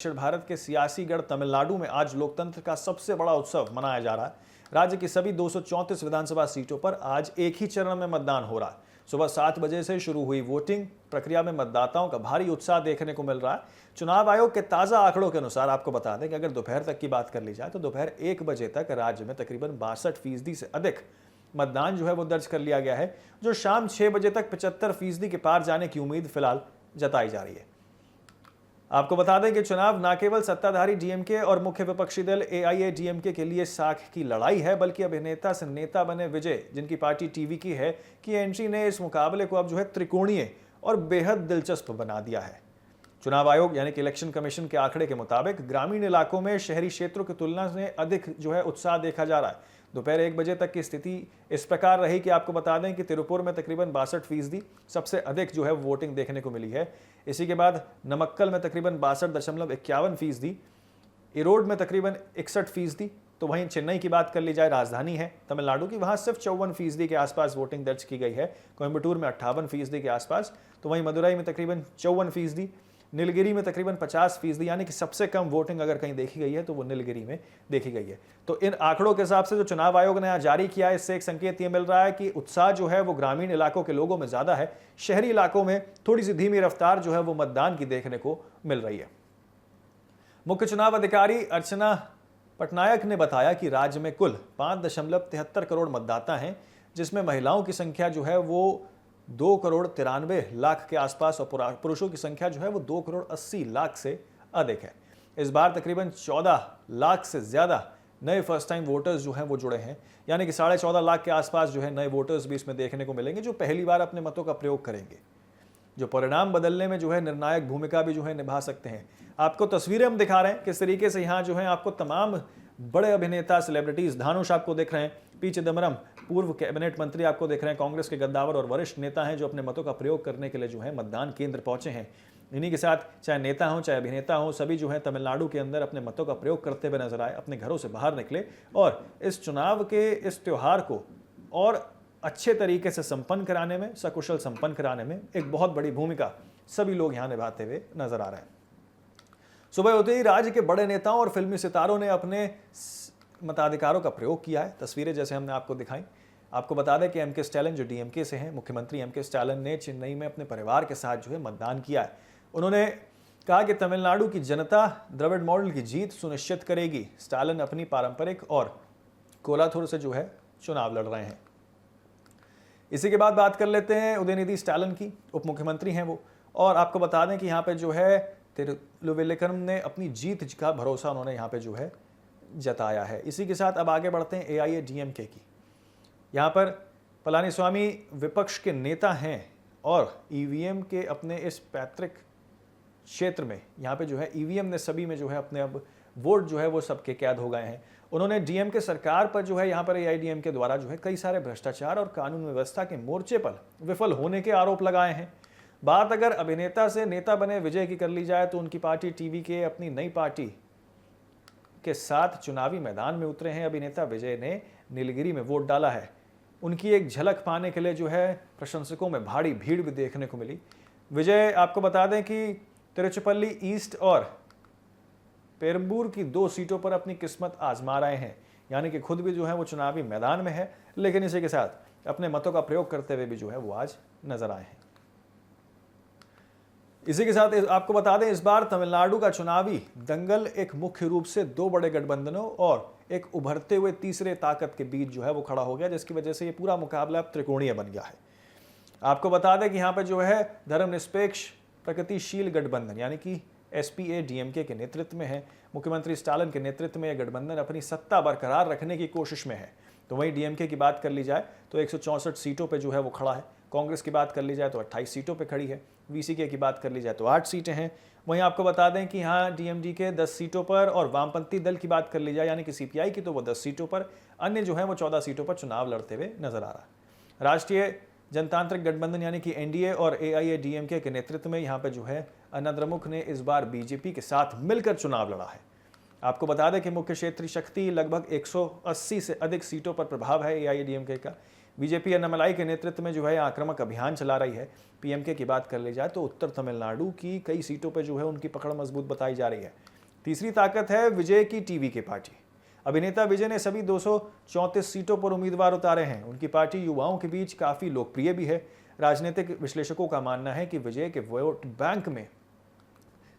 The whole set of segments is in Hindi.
दक्षिण भारत के सियासी गढ़ तमिलनाडु में आज लोकतंत्र का सबसे बड़ा उत्सव मनाया जा रहा है। राज्य की सभी 234 विधानसभा सीटों पर आज एक ही चरण में मतदान हो रहा है। सुबह 7 बजे से शुरू हुई वोटिंग प्रक्रिया में मतदाताओं का भारी उत्साह देखने को मिल रहा है। चुनाव आयोग के ताजा आंकड़ों के अनुसार आपको बता दें कि अगर दोपहर तक की बात कर ली जाए तो दोपहर 1 बजे तक राज्य में तकरीबन 62% से अधिक मतदान जो है वो दर्ज कर लिया गया है, जो शाम 6 बजे तक 75% के पार जाने की उम्मीद फिलहाल जताई जा रही है। आपको बता दें कि चुनाव न केवल सत्ताधारी डीएमके और मुख्य विपक्षी दल एआईएडीएमके के लिए साख की लड़ाई है, बल्कि अभिनेता से नेता बने विजय, जिनकी पार्टी टीवी की है, की एंट्री ने इस मुकाबले को अब जो है त्रिकोणीय और बेहद दिलचस्प बना दिया है। चुनाव आयोग यानी कि इलेक्शन कमीशन के आंकड़े के मुताबिक ग्रामीण इलाकों में शहरी क्षेत्रों की तुलना में अधिक जो है उत्साह देखा जा रहा है। दोपहर 1 बजे तक की स्थिति इस प्रकार रही कि आपको बता दें कि तिरुपुर में तकरीबन 62% सबसे अधिक जो है वोटिंग देखने को मिली है। इसी के बाद नमक्कल में तकरीबन 62.51%, इरोड में तकरीबन 61%। तो वहीं चेन्नई की बात कर ली जाए, राजधानी है तमिलनाडु की, वहां सिर्फ 54% के आसपास वोटिंग दर्ज की गई है। कोयम्बटूर में 58% के आसपास, तो वहीं मदुरई में तकरीबन 54%, नीलगिरी में तकरीबन 50%, यानी कि सबसे कम वोटिंग अगर कहीं देखी गई है तो वो नीलगिरी में देखी गई है। तो इन आंकड़ों के हिसाब से जो चुनाव आयोग ने जारी किया है, इससे एक संकेत ये मिल रहा है कि उत्साह जो है वो ग्रामीण इलाकों के लोगों में ज्यादा है। शहरी इलाकों में थोड़ी सी धीमी रफ्तार जो है वो मतदान की देखने को मिल रही है। मुख्य चुनाव अधिकारी अर्चना पटनायक ने बताया कि राज्य में कुल 5.73 करोड़ मतदाता हैं, जिसमें महिलाओं की संख्या जो है वो 2,93,00,000 के आसपास और पुरुषों की संख्या जो है वो 2,80,00,000 से अधिक है। इस बार तकरीबन 14 लाख से ज्यादा नए फर्स्ट टाइम वोटर्स जो हैं वो जुड़े हैं, यानी कि 14.5 लाख के आसपास जो है नए वोटर्स भी इसमें देखने को मिलेंगे, जो पहली बार अपने मतों का प्रयोग करेंगे, जो परिणाम बदलने में जो है निर्णायक भूमिका भी जो है निभा सकते हैं। आपको तस्वीरें हम दिखा रहे हैं किस तरीके से यहाँ जो है आपको तमाम बड़े अभिनेता, सेलिब्रिटीज, धानुष आपको दिख रहे हैं, पी चिदम्बरम पूर्व कैबिनेट मंत्री आपको दिख रहे हैं, कांग्रेस के गद्दावर और वरिष्ठ नेता हैं जो अपने मतों का प्रयोग करने के लिए जो है मतदान केंद्र पहुंचे हैं। इन्हीं के साथ चाहे नेता हो चाहे अभिनेता हो, सभी जो है तमिलनाडु के अंदर अपने मतों का प्रयोग करते हुए नजर आए, अपने घरों से बाहर निकले और इस चुनाव के इस त्योहार को और अच्छे तरीके से संपन्न कराने में, सकुशल संपन्न कराने में एक बहुत बड़ी भूमिका सभी लोग यहाँ निभाते हुए नजर आ रहे हैं। सुबह होते ही राज्य के बड़े नेताओं और फिल्मी सितारों ने अपने मताधिकारों का प्रयोग किया है। तस्वीरें जैसे हमने आपको दिखाई। आपको बता दें कि एमके स्टालिन जो डीएमके से हैं, मुख्यमंत्री एमके स्टालिन ने चेन्नई में अपने परिवार के साथ जो है मतदान किया है। उन्होंने कहा कि तमिलनाडु की जनता द्रविड़ मॉडल की जीत सुनिश्चित करेगी। स्टालिन अपनी पारंपरिक और कोलाथुर से जो है चुनाव लड़ रहे हैं। इसी के बाद बात कर लेते हैं उदयनिधि स्टालिन की, उप मुख्यमंत्री हैं वो, और आपको बता दें कि यहाँ पे जो है तिरुवल्लुवर ने अपनी जीत का भरोसा उन्होंने यहाँ पे जो है जताया है। इसी के साथ अब आगे बढ़ते हैं एआईएडीएमके की। यहाँ पर पलानीस्वामी विपक्ष के नेता हैं और ईवीएम के अपने इस पैतृक क्षेत्र में यहाँ पे जो है ईवीएम ने सभी में जो है अपने अब वोट जो है वो सबके कैद हो गए हैं। उन्होंने डीएमके सरकार पर जो है यहाँ पर एआईएडीएमके द्वारा जो है कई सारे भ्रष्टाचार और कानून व्यवस्था के मोर्चे पर विफल होने के आरोप लगाए हैं। बात अगर अभिनेता से नेता बने विजय की कर ली जाए तो उनकी पार्टी टीवी के अपनी नई पार्टी के साथ चुनावी मैदान में उतरे हैं। अभिनेता विजय ने नीलगिरी में वोट डाला है। उनकी एक झलक पाने के लिए जो है प्रशंसकों में भारी भीड़ भी देखने को मिली। विजय आपको बता दें कि तिरुचिरापल्ली ईस्ट और पेरंबूर की 2 सीटों पर अपनी किस्मत आजमा रहे हैं, यानी कि खुद भी जो है वो चुनावी मैदान में है, लेकिन इसी के साथ अपने मतों का प्रयोग करते हुए भी जो है वो आज नजर आए हैं। इसी के साथ आपको बता दें इस बार तमिलनाडु का चुनावी दंगल एक मुख्य रूप से 2 बड़े गठबंधनों और एक उभरते हुए तीसरे ताकत के बीच जो है वो खड़ा हो गया, जिसकी वजह से ये पूरा मुकाबला अब त्रिकोणीय बन गया है। आपको बता दें कि यहाँ पे जो है धर्मनिरपेक्ष प्रगतिशील गठबंधन यानी कि एसपीए-डीएमके के नेतृत्व में है। मुख्यमंत्री स्टालिन के नेतृत्व में यह गठबंधन अपनी सत्ता बरकरार रखने की कोशिश में है। तो वहीं डीएमके की बात कर ली जाए तो 164 सीटों पर जो है वो खड़ा है। कांग्रेस की बात कर ली जाए तो 28 सीटों पर खड़ी है। वीसीके की बात कर ली जाए तो 8 सीटें हैं। वहीं आपको बता दें कि यहाँ डीएमडी के 10 सीटों पर और वामपंथी दल की बात कर ली जाए यानी कि सीपीआई की तो वो 10 सीटों पर, अन्य जो है वो 14 सीटों पर चुनाव लड़ते हुए नजर आ रहा है। राष्ट्रीय जनतांत्रिक गठबंधन यानी कि एनडीए और एआईएडीएमके के नेतृत्व में यहाँ पर जो है अन्नाद्रमुक ने इस बार बीजेपी के साथ मिलकर चुनाव लड़ा है। आपको बता दें कि मुख्य क्षेत्रीय शक्ति लगभग 180 से अधिक सीटों पर प्रभाव है एआईएडीएमके का। बीजेपी अन्नामलाई के नेतृत्व में जो है आक्रामक अभियान चला रही है। पीएमके की बात कर ली जाए तो उत्तर तमिलनाडु की कई सीटों पर जो है उनकी पकड़ मजबूत बताई जा रही है। तीसरी ताकत है विजय की टीवी की पार्टी। अभिनेता विजय ने सभी 234 सीटों पर उम्मीदवार उतारे हैं। उनकी पार्टी युवाओं के बीच काफी लोकप्रिय भी है। राजनीतिक विश्लेषकों का मानना है कि विजय के वोट बैंक में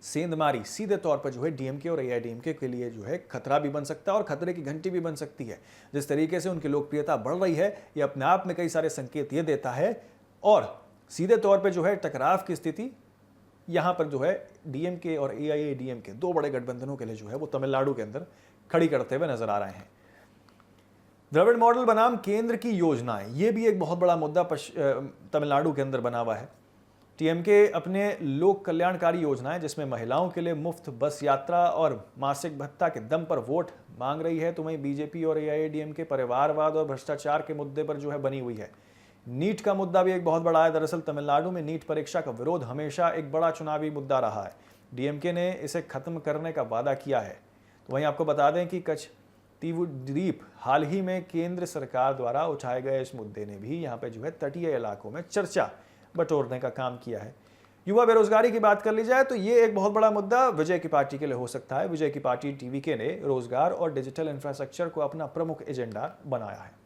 सेंधमारी सीधे तौर पर जो है डीएमके और एआईएडीएमके के लिए जो है खतरा भी बन सकता है और खतरे की घंटी भी बन सकती है। जिस तरीके से उनकी लोकप्रियता बढ़ रही है, ये अपने आप में कई सारे संकेत ये देता है और सीधे तौर पर जो है टकराव की स्थिति यहाँ पर जो है डीएमके और एआईएडीएमके दो बड़े गठबंधनों के लिए जो है वो तमिलनाडु के अंदर खड़ी करते हुए नजर आ रहे हैं। द्रविड़ मॉडल बनाम केंद्र की योजनाएं, ये भी एक बहुत बड़ा मुद्दा तमिलनाडु के अंदर बना हुआ है। टीएमके अपने लोक कल्याणकारी योजनाएं जिसमें महिलाओं के लिए मुफ्त बस यात्रा और मासिक भत्ता के दम पर वोट मांग रही है, तो वहीं बीजेपी और एआईएडीएमके परिवारवाद और भ्रष्टाचार के मुद्दे पर जो है बनी हुई है। नीट का मुद्दा भी एक बहुत बड़ा है। दरअसल तमिलनाडु में नीट परीक्षा का विरोध हमेशा एक बड़ा चुनावी मुद्दा रहा है। डीएमके ने इसे खत्म करने का वादा किया है। तो वहीं आपको बता दें कि कच्छतीवुद्वीप हाल ही में केंद्र सरकार द्वारा उठाए गए इस मुद्दे ने भी यहाँ पे जो है तटीय इलाकों में चर्चा बटोरने का काम किया है। युवा बेरोजगारी की बात कर ली जाए तो ये एक बहुत बड़ा मुद्दा विजय की पार्टी के लिए हो सकता है। विजय की पार्टी टीवीके ने रोजगार और डिजिटल इंफ्रास्ट्रक्चर को अपना प्रमुख एजेंडा बनाया है।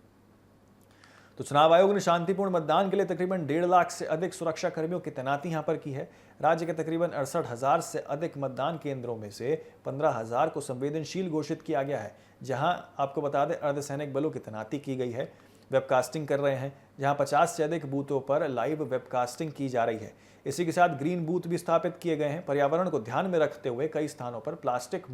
तो चुनाव आयोग ने शांतिपूर्ण मतदान के लिए तकरीबन 1.5 लाख से अधिक सुरक्षा कर्मियों की तैनाती यहां पर की है। राज्य के तकरीबन 68,000 से अधिक मतदान केंद्रों में से 15,000 को संवेदनशील घोषित किया गया है, जहां आपको बता दें अर्धसैनिक बलों की तैनाती की गई है। वेबकास्टिंग कर रहे हैं, जहां 50 से अधिक बूथों पर लाइव वेबकास्टिंग की जा रही है। इसी के साथ ग्रीन बूथ भी स्थापित किए गए हैं। पर्यावरण को ध्यान में रखते हुए कई स्थानों पर प्लास्टिक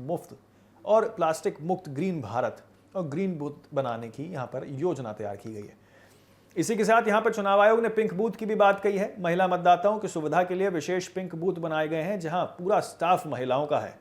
मुक्त ग्रीन भारत और ग्रीन बूथ बनाने की यहाँ पर योजना तैयार की गई है। इसी के साथ यहां पर चुनाव आयोग ने पिंक बूथ की भी बात कही है। महिला मतदाताओं की सुविधा के लिए विशेष पिंक बूथ बनाए गए हैं, जहां पूरा स्टाफ महिलाओं का है।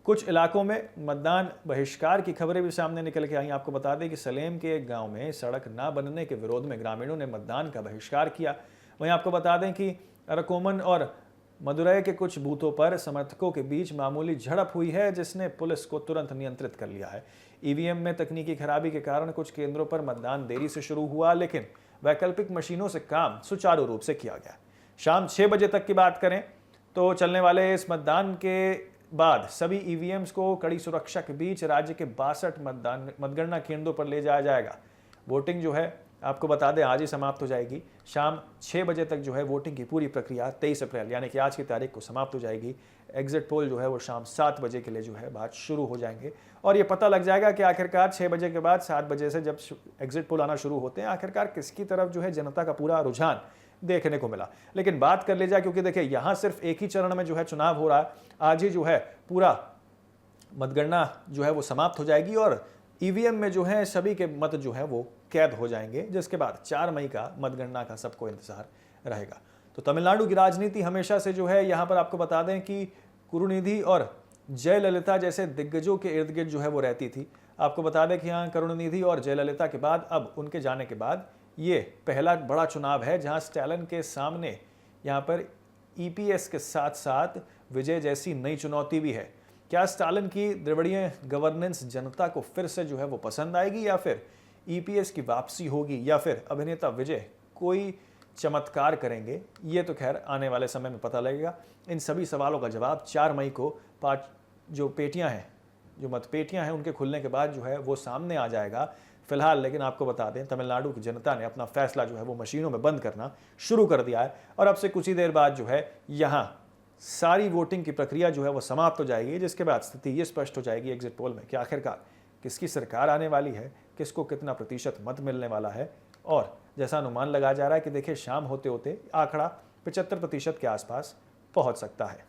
कुछ इलाकों में मतदान बहिष्कार की खबरें भी सामने निकल के आई। आपको बता दें कि सलेम के एक गांव में सड़क न बनने के विरोध में ग्रामीणों ने मतदान का बहिष्कार किया। वहीं आपको बता दें कि अरकोमन और मदुरै के कुछ बूथों पर समर्थकों के बीच मामूली झड़प हुई है, जिसने पुलिस को तुरंत नियंत्रित कर लिया है। ईवीएम में तकनीकी खराबी के कारण कुछ केंद्रों पर मतदान देरी से शुरू हुआ, लेकिन वैकल्पिक मशीनों से काम सुचारू रूप से किया गया। शाम 6 बजे तक की बात करें तो चलने वाले इस मतदान के बाद सभी ईवीएम्स को कड़ी सुरक्षा के बीच राज्य के 62 मतगणना केंद्रों पर ले जाया जाएगा। वोटिंग जो है आपको बता दें आज ही समाप्त हो जाएगी। शाम 6 बजे तक जो है वोटिंग की पूरी प्रक्रिया 23 अप्रैल यानी कि आज की तारीख को समाप्त हो जाएगी। एग्जिट पोल जो है वो शाम 7 बजे के लिए जो है बात शुरू हो जाएंगे और ये पता लग जाएगा कि आखिरकार 6 बजे के बाद 7 बजे से जब एग्जिट पोल आना शुरू होते हैं, आखिरकार किसकी तरफ जो है जनता का पूरा रुझान देखने को मिला। लेकिन बात कर ले जाए, क्योंकि देखिए यहाँ सिर्फ एक ही चरण में जो है चुनाव हो रहा है। आज ही जो है पूरा मतगणना जो है वो समाप्त हो जाएगी और ईवीएम में जो है सभी के मत जो है वो कैद हो जाएंगे, जिसके बाद 4 मई का मतगणना का सबको इंतजार रहेगा। तो तमिलनाडु की राजनीति हमेशा से जो है यहाँ पर आपको बता दें कि करुणानिधि और जयललिता जैसे दिग्गजों के इर्द गिर्द जो है वो रहती थी। आपको बता दें कि यहाँ करुणानिधि और जयललिता के बाद अब उनके जाने के बाद ये पहला बड़ा चुनाव है जहाँ स्टैलिन के सामने यहाँ पर ईपीएस के साथ साथ विजय जैसी नई चुनौती भी है। क्या स्टालिन की द्रविड़ीय गवर्नेंस जनता को फिर से जो है वो पसंद आएगी या फिर ईपीएस की वापसी होगी या फिर अभिनेता विजय कोई चमत्कार करेंगे? ये तो खैर आने वाले समय में पता लगेगा। इन सभी सवालों का जवाब 4 मई को जो मतपेटियां हैं उनके खुलने के बाद जो है वो सामने आ जाएगा। फिलहाल लेकिन आपको बता दें तमिलनाडु की जनता ने अपना फैसला जो है वो मशीनों में बंद करना शुरू कर दिया है और अब से कुछ ही देर बाद जो है यहाँ सारी वोटिंग की प्रक्रिया जो है वो समाप्त हो जाएगी, जिसके बाद स्थिति ये स्पष्ट हो जाएगी एग्जिट पोल में कि आखिरकार किसकी सरकार आने वाली है, किसको कितना प्रतिशत मत मिलने वाला है। और जैसा अनुमान लगाया जा रहा है कि देखिए शाम होते होते आंकड़ा 75% के आसपास पहुंच सकता है।